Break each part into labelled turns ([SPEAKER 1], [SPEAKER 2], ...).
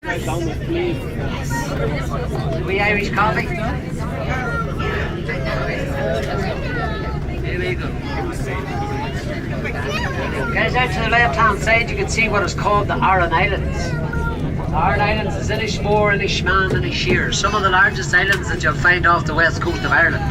[SPEAKER 1] We Irish coffee. Here we go. Guys, out to the left-hand side, you can see what is called the Aran Islands. The Aran Islands is Inishmore, Inishman, and Inisheer. Some of the largest islands that you'll find off the west coast of Ireland.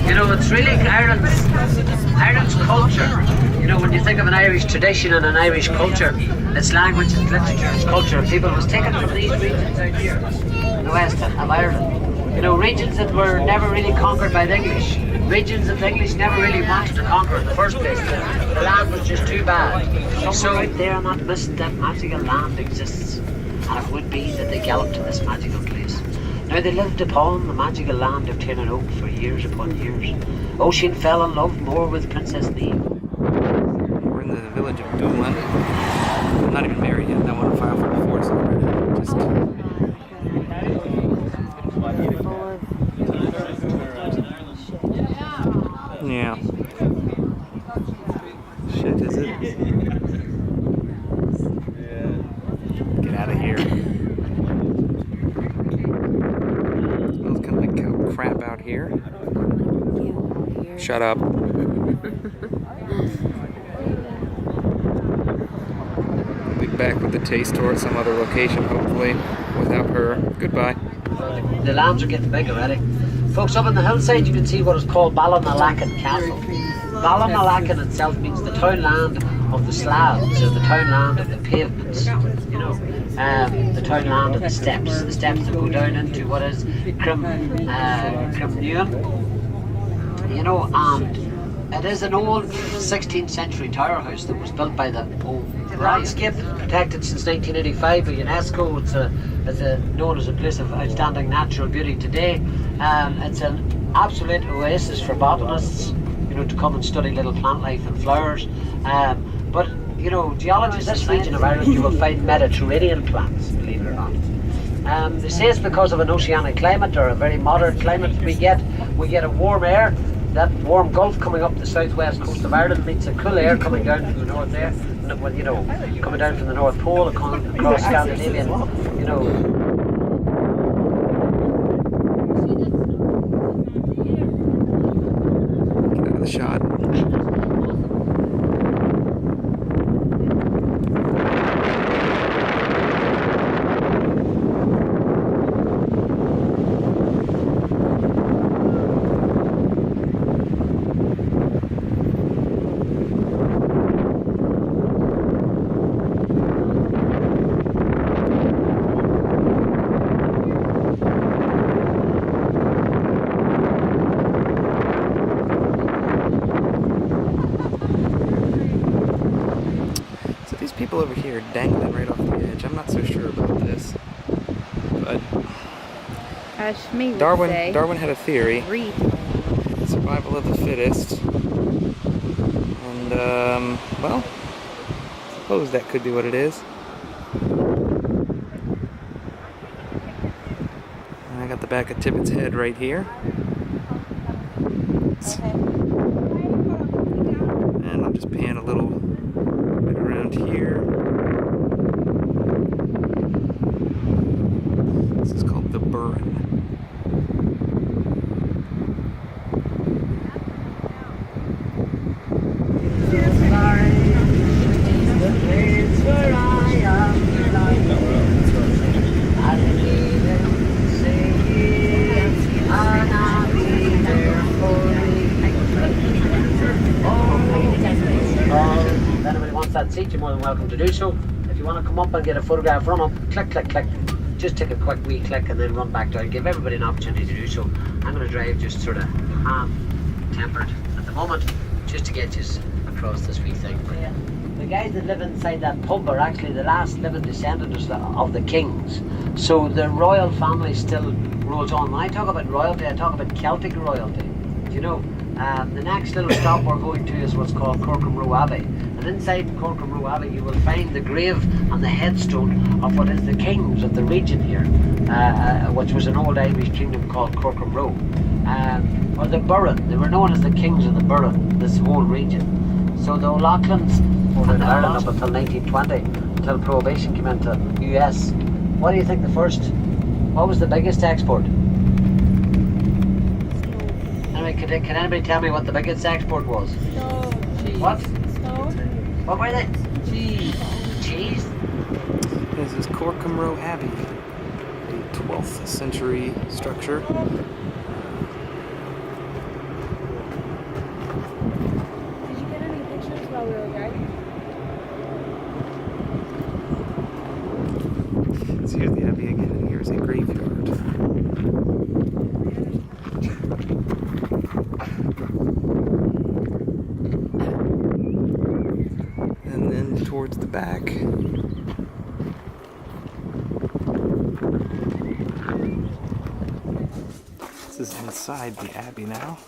[SPEAKER 1] You know, it's really Ireland's culture. You know, when you think of an Irish tradition and an Irish culture, its language, its literature, its culture, people was taken from these regions out here in the west of Ireland. You know, regions that were never really conquered by the English. Regions that the English never really wanted to conquer in the first place. The land was just too bad. So out there not missing that magical land exists. And it would be that they galloped to this magical place. Now they lived upon the magical land of Oak for years upon years. Oisin fell in love more with Princess Niamh.
[SPEAKER 2] We're in the village of Doolin. I'm not even married yet. I want to file for divorce already. Just... Yeah. Shit, is it? Get out of here. Smells kind of like cow crap out here. Shut up. We'll be back with the taste tour at some other location, hopefully, without her. Goodbye.
[SPEAKER 1] The lambs are getting big already. Folks, up on the hillside you can see what is called Ballinallacan Castle. Ballinallacan itself means the townland of the slabs, or the townland of the pavements, you know, the townland of the steps that go down into what is Crimnean, you know, and it is an old 16th century tower house that was built by the landscape, protected since 1985 by UNESCO. It's known as a place of outstanding natural beauty today. It's an absolute oasis for botanists, you know, to come and study little plant life and flowers. But, you know, geologists in this region of Ireland, you will find Mediterranean plants, believe it or not. They say it's because of an oceanic climate, or a very moderate climate. We get a warm air. That warm gulf coming up the southwest coast of Ireland meets a cool air coming down from the north there. Well, you know, coming down from the North Pole across Scandinavia, you know.
[SPEAKER 2] Get out of the shot. People over here dangling right off the edge. I'm not so sure about this, but Darwin had a theory: survival of the fittest, and well, I suppose that could be what it is. And I got the back of Tippett's head right here, and I'll just pan a little bit around here. This is called the Burren.
[SPEAKER 1] That seat, you're more than welcome to do so. If you want to come up and get a photograph, run up, click, click, click. Just take a quick wee click and then run back down. Give everybody an opportunity to do so. I'm going to drive just sort of half-tempered at the moment, just to get you across this wee thing. But yeah, the guys that live inside that pub are actually the last living descendants of the kings. So the royal family still rolls on. When I talk about royalty, I talk about Celtic royalty. Do you know? The next little stop we're going to is what's called Corcomroe Abbey. And inside Corcomroe Abbey you will find the grave and the headstone of what is the kings of the region here, which was an old Irish kingdom called Corcomroe, or the Burren. They were known as the kings of the Burren, this whole region. So the O'Loughlin's in Ireland up until 1920, until Prohibition came into the US, What do you think what was the biggest export? Anyway, can anybody tell me what the biggest export was?
[SPEAKER 3] Snow. Cheese.
[SPEAKER 1] What?
[SPEAKER 3] Snow.
[SPEAKER 1] What were they?
[SPEAKER 3] Cheese.
[SPEAKER 1] Cheese?
[SPEAKER 2] This is Corcomroe Abbey, a 12th century structure.
[SPEAKER 3] Did you get any pictures while we were driving?
[SPEAKER 2] So here's the Abbey again, and here's a graveyard. And then towards the back, this is inside the Abbey now.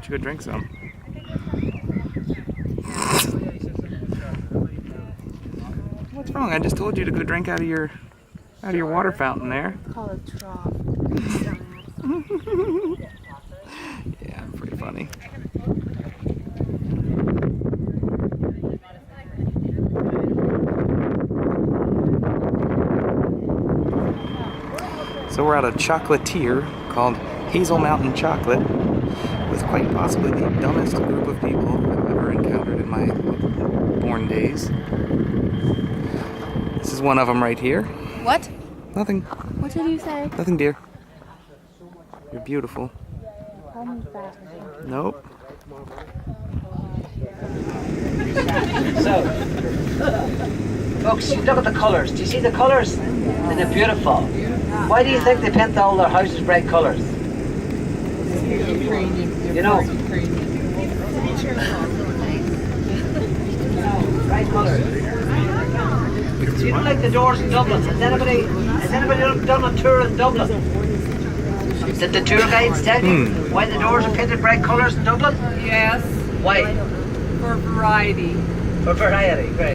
[SPEAKER 2] Go drink some. What's wrong? I just told you to go drink out of your water fountain there.
[SPEAKER 3] Call it trough.
[SPEAKER 2] Yeah, pretty funny. So we're at a chocolatier called Hazel Mountain Chocolate, with quite possibly the dumbest group of people I've ever encountered in my born days. This is one of them right here.
[SPEAKER 3] What?
[SPEAKER 2] Nothing.
[SPEAKER 3] What did you say?
[SPEAKER 2] Nothing, dear. You're beautiful.
[SPEAKER 3] Call me fast.
[SPEAKER 2] Nope.
[SPEAKER 1] So, folks, look at the colours. Do you see the colours? And they're beautiful. Why do you think they paint all their houses bright colours? You know, bright colours. You don't like the doors in Dublin? Has anybody done a tour in Dublin? Did the tour guides tell you why the doors are painted bright colours in Dublin?
[SPEAKER 4] Yes,
[SPEAKER 1] Why?
[SPEAKER 4] for variety.
[SPEAKER 1] For variety, right.